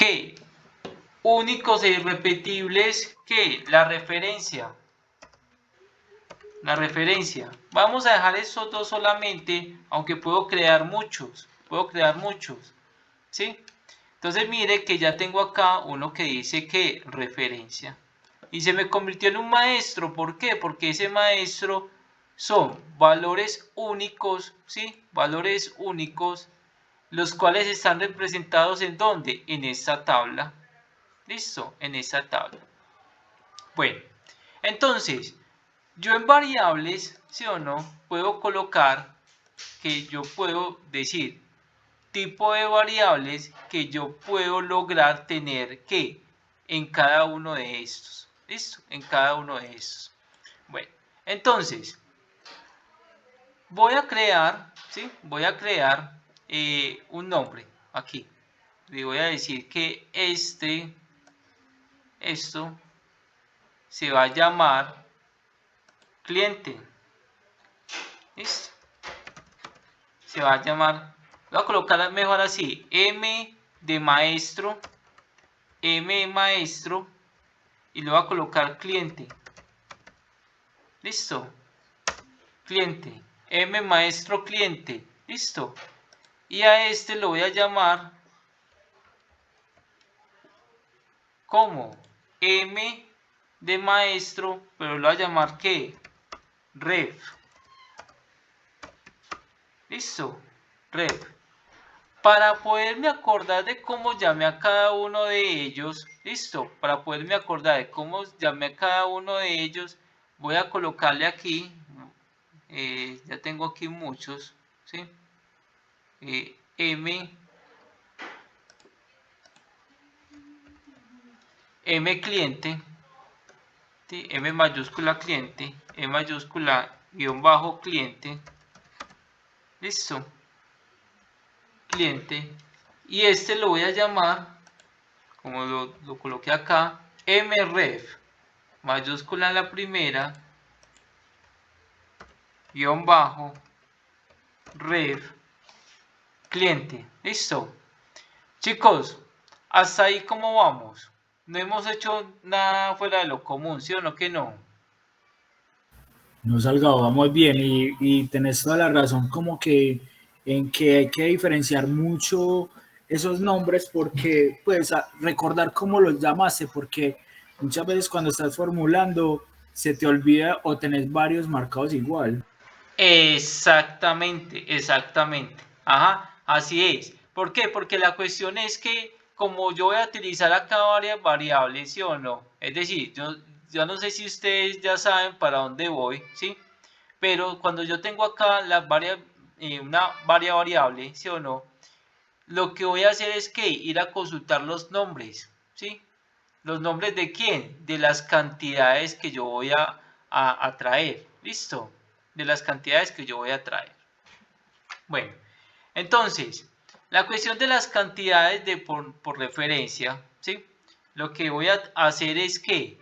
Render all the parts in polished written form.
¿qué? Únicos e irrepetibles, ¿qué? La referencia. Vamos a dejar estos dos solamente, aunque puedo crear muchos. ¿Sí? Entonces mire que ya tengo acá uno que dice que referencia. Y se me convirtió en un maestro. ¿Por qué? Porque ese maestro son valores únicos, ¿sí? Valores únicos, los cuales están representados ¿en dónde? En esta tabla. ¿Listo? En esta tabla. Bueno, entonces, yo en variables, ¿sí o no? Puedo colocar que yo puedo decir tipo de variables que yo puedo lograr tener que en cada uno de estos. ¿Listo? En cada uno de estos. Bueno, entonces, voy a crear, ¿sí? Voy a crear un nombre aquí. Le voy a decir que esto se va a llamar cliente. ¿Listo? Se va a llamar, voy a colocar mejor así, M de maestro, y le voy a colocar cliente. ¿Listo? Cliente, M maestro cliente. ¿Listo? Y a este lo voy a llamar como M de maestro, pero lo voy a llamar ¿qué? Ref. ¿Listo? Ref. Para poderme acordar de cómo llamé a cada uno de ellos, listo, para poderme acordar de cómo llamé a cada uno de ellos, voy a colocarle aquí, ya tengo aquí muchos, ¿sí? M cliente, ¿sí? M mayúscula cliente, E mayúscula guión bajo cliente, listo, cliente, y este lo voy a llamar, como lo coloqué acá, mref, mayúscula en la primera, guión bajo, ref, cliente. ¿Listo? Chicos, hasta ahí cómo vamos. No hemos hecho nada fuera de lo común, ¿sí o no que no? No, Salgado, vamos bien y tenés toda la razón como que en que hay que diferenciar mucho esos nombres porque pues recordar cómo los llamaste porque muchas veces cuando estás formulando se te olvida o tenés varios marcados igual. Exactamente. Ajá, así es. ¿Por qué? Porque la cuestión es que como yo voy a utilizar acá varias variables, ¿sí o no? Es decir, yo no sé si ustedes ya saben para dónde voy, ¿sí? Pero cuando yo tengo acá una variable, ¿sí o no? Lo que voy a hacer es que ir a consultar los nombres, ¿sí? ¿Los nombres de quién? De las cantidades que yo voy a traer, ¿listo? De las cantidades que yo voy a traer. Bueno, entonces, la cuestión de las cantidades por referencia, ¿sí? Lo que voy a hacer es que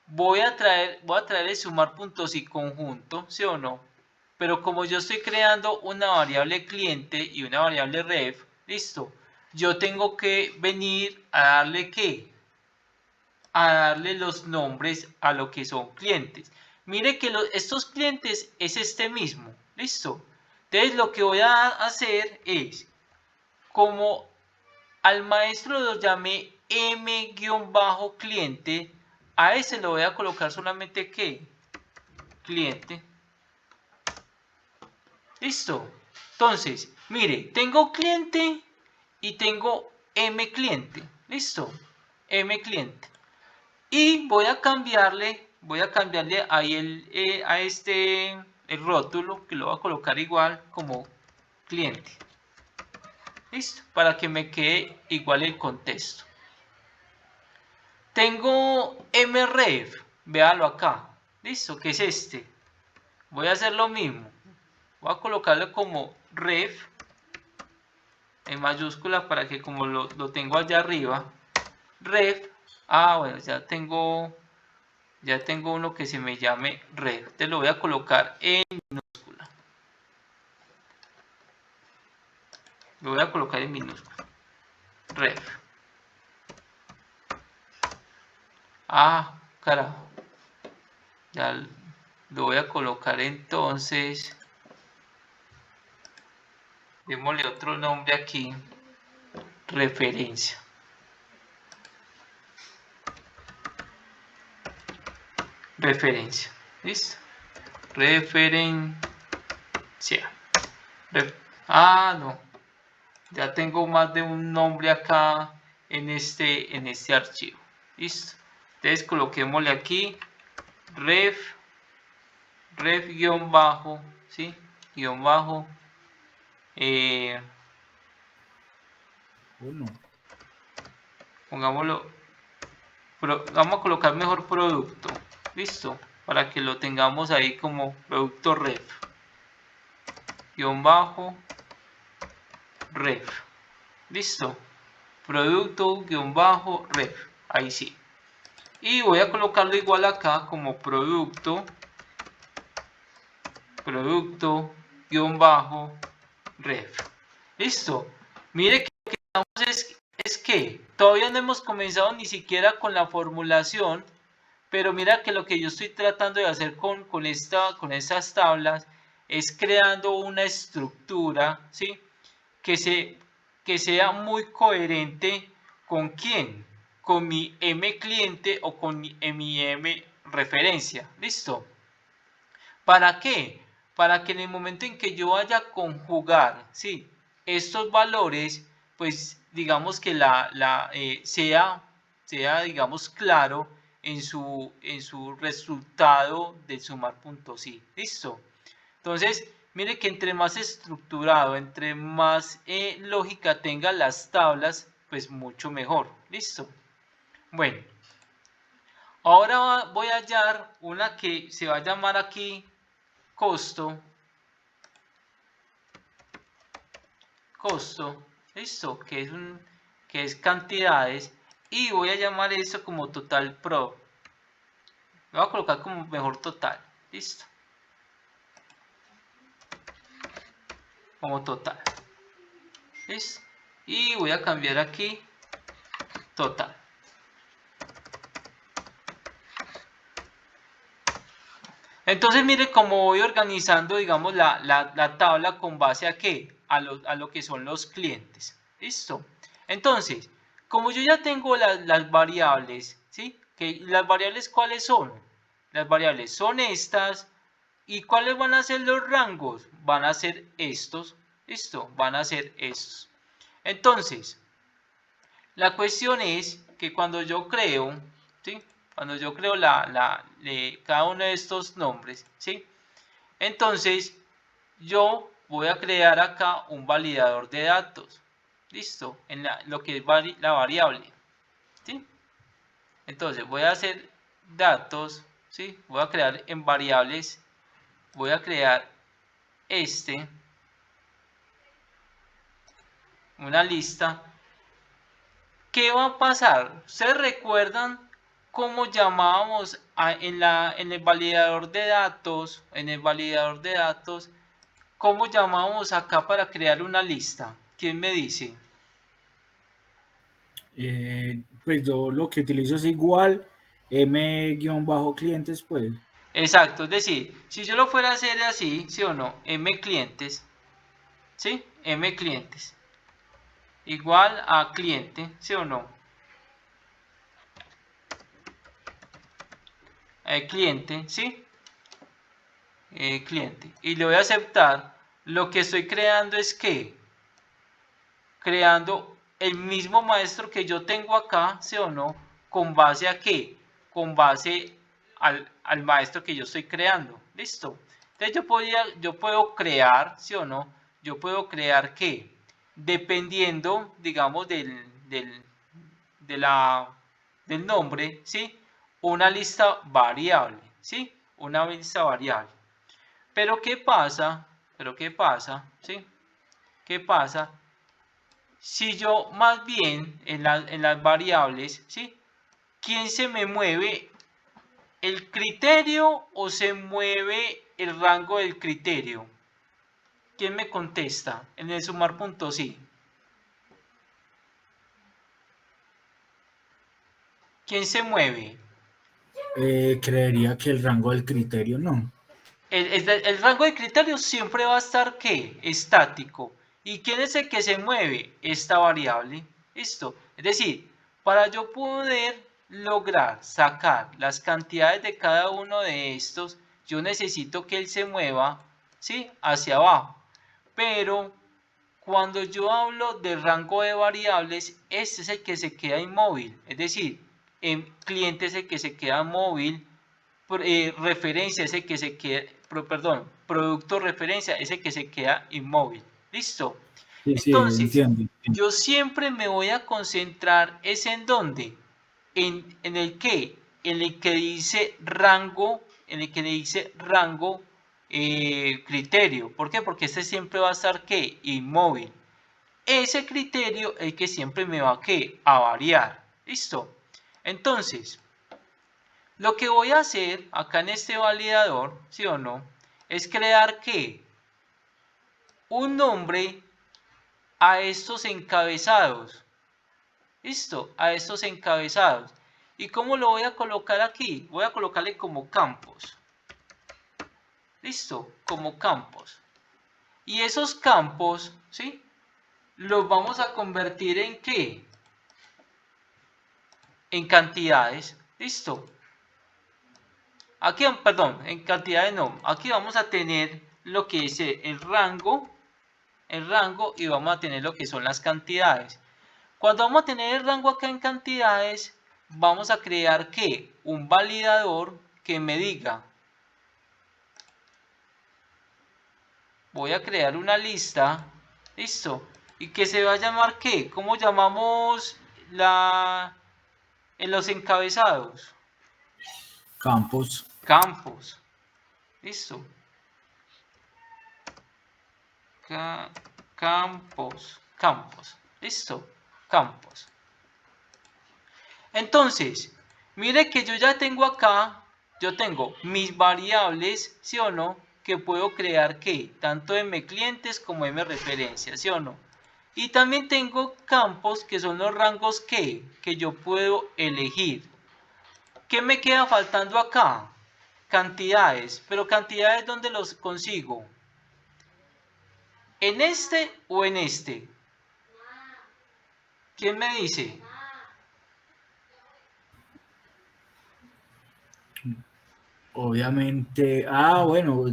voy a traer el sumar puntos y conjunto, ¿sí o no? Pero como yo estoy creando una variable cliente y una variable ref, listo, yo tengo que venir a darle ¿qué? A darle los nombres a lo que son clientes. Mire que estos clientes es este mismo, listo. Entonces lo que voy a hacer es, como al maestro lo llamé m-cliente, a ese lo voy a colocar solamente ¿qué? Cliente. Listo. Entonces, mire, tengo cliente y tengo m cliente. Listo. M cliente. Y voy a cambiarle ahí el rótulo, que lo voy a colocar igual como cliente. Listo. Para que me quede igual el contexto. Tengo mref. Véalo acá. Listo. Que es este. Voy a hacer lo mismo. Voy a colocarle como ref en mayúscula para que como lo tengo allá arriba. Ref. Bueno, ya tengo uno que se me llame ref. Te lo voy a colocar en minúscula. Lo voy a colocar en minúscula. Ref. Ah, carajo. Ya lo voy a colocar entonces. Démosle otro nombre aquí. Referencia. Referencia. ¿Listo? Referencia. No. Ya tengo más de un nombre acá en este archivo. ¿Listo? Entonces coloquémosle aquí ref guión bajo, ¿sí? Guión bajo. Pongámoslo. Vamos a colocar mejor producto. ¿Listo? Para que lo tengamos ahí como producto ref. Guión bajo. Ref. ¿Listo? Producto guión bajo ref. Ahí sí. Y voy a colocarlo igual acá como producto guión bajo ref. Listo. Mire que lo que estamos es que todavía no hemos comenzado ni siquiera con la formulación, pero mira que lo que yo estoy tratando de hacer con estas tablas es creando una estructura, ¿sí? que sea muy coherente con quién, con mi M cliente o con mi M referencia. ¿Listo? ¿Para qué? Para que en el momento en que yo vaya a conjugar, ¿sí? estos valores, pues digamos que sea, digamos, claro en su resultado del sumar punto sí. ¿Listo? Entonces, mire que entre más estructurado, entre más lógica tengan las tablas, pues mucho mejor. ¿Listo? Bueno, ahora voy a hallar una que se va a llamar aquí costo, ¿listo? Que es cantidades, y voy a llamar eso como total pro. Lo voy a colocar como mejor total, ¿listo? Como total, ¿listo? Y voy a cambiar aquí total. Entonces mire cómo voy organizando, digamos, la tabla con base a qué, a lo que son los clientes. ¿Listo? Entonces, como yo ya tengo las variables, ¿sí? ¿Las variables cuáles son? Las variables son estas. ¿Y cuáles van a ser los rangos? Van a ser estos. ¿Listo? Van a ser estos. Entonces, la cuestión es que cuando yo creo, ¿sí? Cuando yo creo cada uno de estos nombres, ¿sí? Entonces, yo voy a crear acá un validador de datos. ¿Listo? En lo que es la variable. ¿Sí? Entonces, voy a hacer datos, ¿sí? Voy a crear en variables, voy a crear una lista. ¿Qué va a pasar? ¿Ustedes recuerdan cómo llamábamos en el validador de datos? ¿Cómo llamábamos acá para crear una lista? ¿Quién me dice? Pues yo lo que utilizo es igual M-clientes, pues. Exacto, es decir, si yo lo fuera a hacer así, ¿sí o no? M clientes, ¿sí? M clientes igual a cliente, ¿sí o no? Cliente, ¿sí? Cliente. Y le voy a aceptar. Lo que estoy creando es que creando el mismo maestro que yo tengo acá, ¿sí o no? ¿Con base a qué? Con base al maestro que yo estoy creando. ¿Listo? Entonces yo puedo crear, ¿sí o no? Yo puedo crear ¿qué? Dependiendo, digamos, del nombre, ¿sí? Una lista variable, ¿sí? Una lista variable. Pero ¿qué pasa? ¿Sí? ¿Qué pasa? Si yo más bien en las variables, ¿sí? ¿Quién se me mueve? ¿El criterio o se mueve el rango del criterio? ¿Quién me contesta? En el sumar punto sí. ¿Quién se mueve? Creería que el rango del criterio no. El rango de criterios siempre va a estar ¿qué? Estático. ¿Y quién es el que se mueve? Esta variable. ¿Listo? Es decir, para yo poder lograr sacar las cantidades de cada uno de estos, yo necesito que él se mueva, ¿sí? Hacia abajo. Pero cuando yo hablo de rango de variables, este es el que se queda inmóvil. Es decir, el cliente es el que se queda móvil, referencia ese que se queda, perdón, producto referencia ese que se queda inmóvil. ¿Listo? Sí, sí, Entonces, entiendo. yo siempre me voy a concentrar es en dónde, en el que, en el que dice rango, en el que dice rango criterio. ¿Por qué? Porque este siempre va a estar ¿qué? Inmóvil. Ese criterio es el que siempre me va a ¿qué? A variar. ¿Listo? Entonces, lo que voy a hacer acá en este validador, ¿sí o no? Es crear ¿qué? Un nombre a estos encabezados. ¿Listo? A estos encabezados. ¿Y cómo lo voy a colocar aquí? Voy a colocarle como campos. ¿Listo? Como campos. Y esos campos, ¿sí? Los vamos a convertir en ¿qué? En cantidades. ¿Listo? Aquí, perdón, en cantidades no. Aquí vamos a tener lo que es el rango y vamos a tener lo que son las cantidades. Cuando vamos a tener el rango acá en cantidades, vamos a crear ¿qué? Un validador que me diga, voy a crear una lista, listo, y que se va a llamar ¿qué? ¿Cómo llamamos en los encabezados? Campos. Campos, listo. Campos, listo, campos. Entonces, mire que yo ya tengo acá, yo tengo mis variables, ¿sí o no? Que puedo crear ¿qué? Tanto M clientes como M referencias, ¿sí o no? Y también tengo campos que son los rangos que yo puedo elegir. ¿Qué me queda faltando acá? Cantidades, pero cantidades ¿dónde los consigo? ¿En este o en este? ¿Quién me dice? Obviamente, bueno,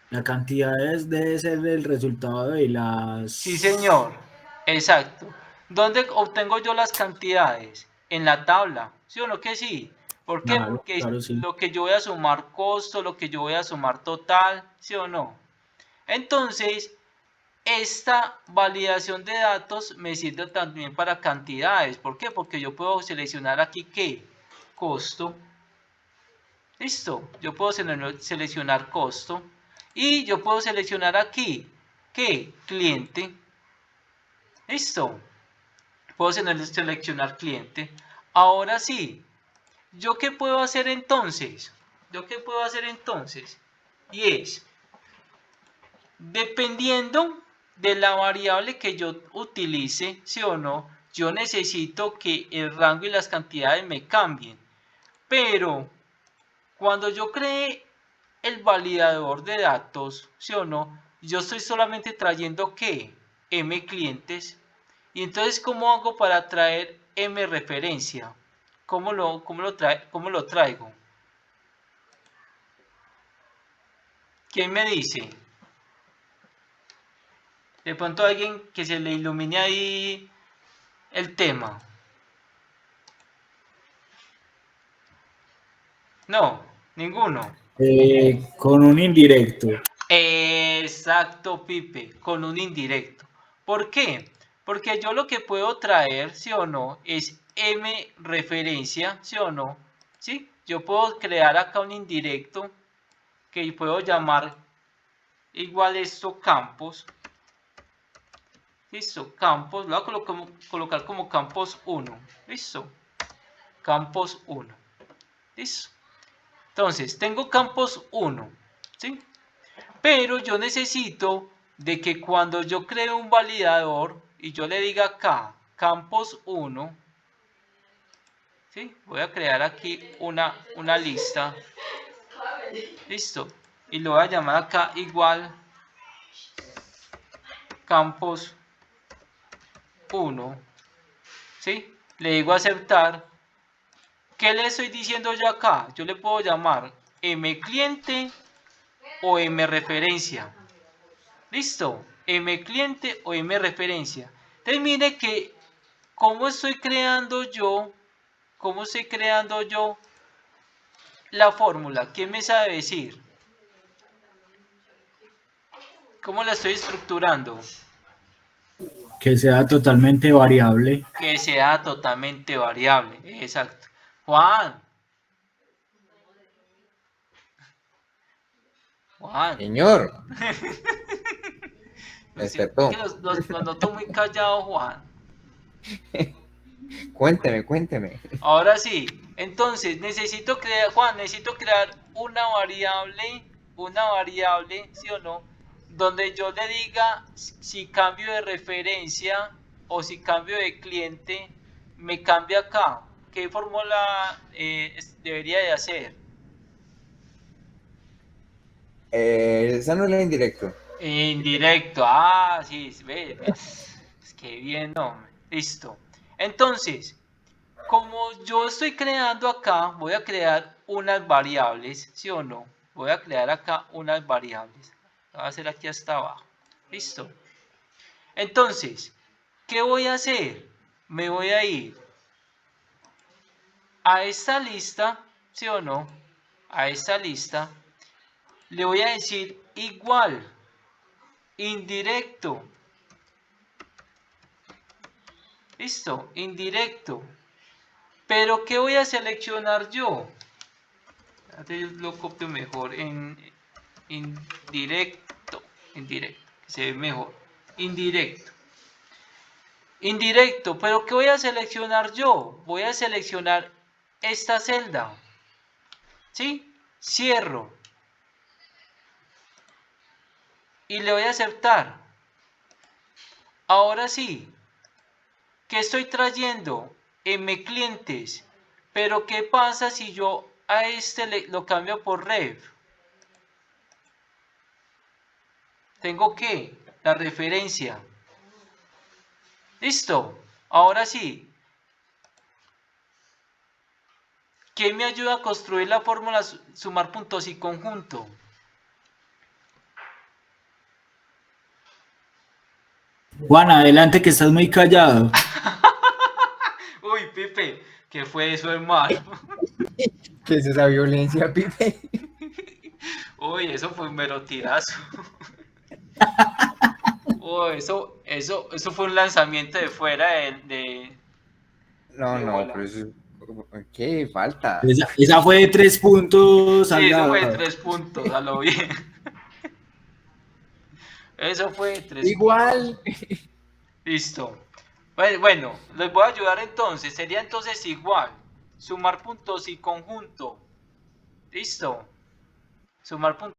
la cantidad debe ser el resultado de Sí, señor. las... Exacto. ¿Dónde obtengo yo las cantidades? En la tabla. ¿Sí o no que sí? ¿Por qué? Claro, Porque es claro, sí. lo que yo voy a sumar costo, lo que yo voy a sumar total, ¿sí o no? Entonces, esta validación de datos me sirve también para cantidades. ¿Por qué? Porque yo puedo seleccionar aquí ¿qué? Costo. Listo. Yo puedo seleccionar costo. Y yo puedo seleccionar aquí ¿qué? Cliente. Listo. Puedo seleccionar cliente. Ahora sí. ¿Yo qué puedo hacer entonces? ¿Yo qué puedo hacer entonces? Y es, dependiendo de la variable que yo utilice, sí o no, yo necesito que el rango y las cantidades me cambien. Pero cuando yo cree el validador de datos, sí o no, yo estoy solamente trayendo ¿qué? M clientes. Y entonces, ¿cómo hago para traer M referencia? ¿Cómo lo traigo? ¿Quién me dice? De pronto alguien que se le ilumine ahí el tema. No, ninguno. Con un indirecto. Exacto, Pipe, con un indirecto. ¿Por qué? Porque yo lo que puedo traer, sí o no, es M referencia, sí o no, ¿sí? Yo puedo crear acá un indirecto que puedo llamar igual esto campos. Listo, campos, lo voy a colocar como campos 1. Listo, campos 1. Listo. Entonces, tengo campos 1, ¿sí? Pero yo necesito de que cuando yo cree un validador y yo le diga acá, campos 1, ¿sí? Voy a crear aquí una lista. Listo. Y lo voy a llamar acá igual campos 1. ¿Sí? Le digo aceptar. ¿Qué le estoy diciendo yo acá? Yo le puedo llamar mCliente o mReferencia. ¿Listo? mCliente o mReferencia. Entonces mire que cómo estoy creando yo la fórmula. ¿Quién me sabe decir? ¿Cómo la estoy estructurando? Que sea totalmente variable. Que sea totalmente variable. Exacto. Juan. Señor, me Es despertó. que los noto muy callados, Juan. Cuénteme. Ahora sí, entonces necesito crear, Juan, necesito crear una variable, ¿sí o no? Donde yo le diga si cambio de referencia o si cambio de cliente, me cambia acá. ¿Qué fórmula debería de hacer? Esa no es la indirecto. Indirecto, sí, ve. Es que bien, hombre. Listo. Entonces, como yo estoy creando acá, voy a crear unas variables, ¿sí o no? Voy a crear acá unas variables. Voy a hacer aquí hasta abajo. Listo. Entonces, ¿qué voy a hacer? Me voy a ir a esta lista, ¿sí o no? A esta lista. Le voy a decir igual, indirecto. Listo, indirecto. Pero ¿qué voy a seleccionar yo? Yo lo copio mejor en indirecto, que se ve mejor. Indirecto, pero ¿qué voy a seleccionar yo? Voy a seleccionar esta celda. ¿Sí? Cierro. Y le voy a aceptar. Ahora sí. ¿Qué estoy trayendo? mClientes. Pero ¿qué pasa si yo a este lo cambio por ref? Tengo que la referencia. Listo. Ahora sí. ¿Quién me ayuda a construir la fórmula sumar puntos y conjunto? Juan, adelante que estás muy callado. Uy, Pipe, ¿qué fue eso, hermano? ¿Qué es esa violencia, Pipe? Uy, eso fue un mero tirazo. Uy, eso fue un lanzamiento de fuera No, de bola. pero eso es... ¿Qué falta? Esa fue de 3 puntos, Sí, eso fue de Salgado. 3 puntos, a lo bien. Eso fue de 3 puntos. Igual. Listo. Bueno, les voy a ayudar entonces. Sería entonces igual. Sumar puntos y conjunto. Listo. Sumar puntos.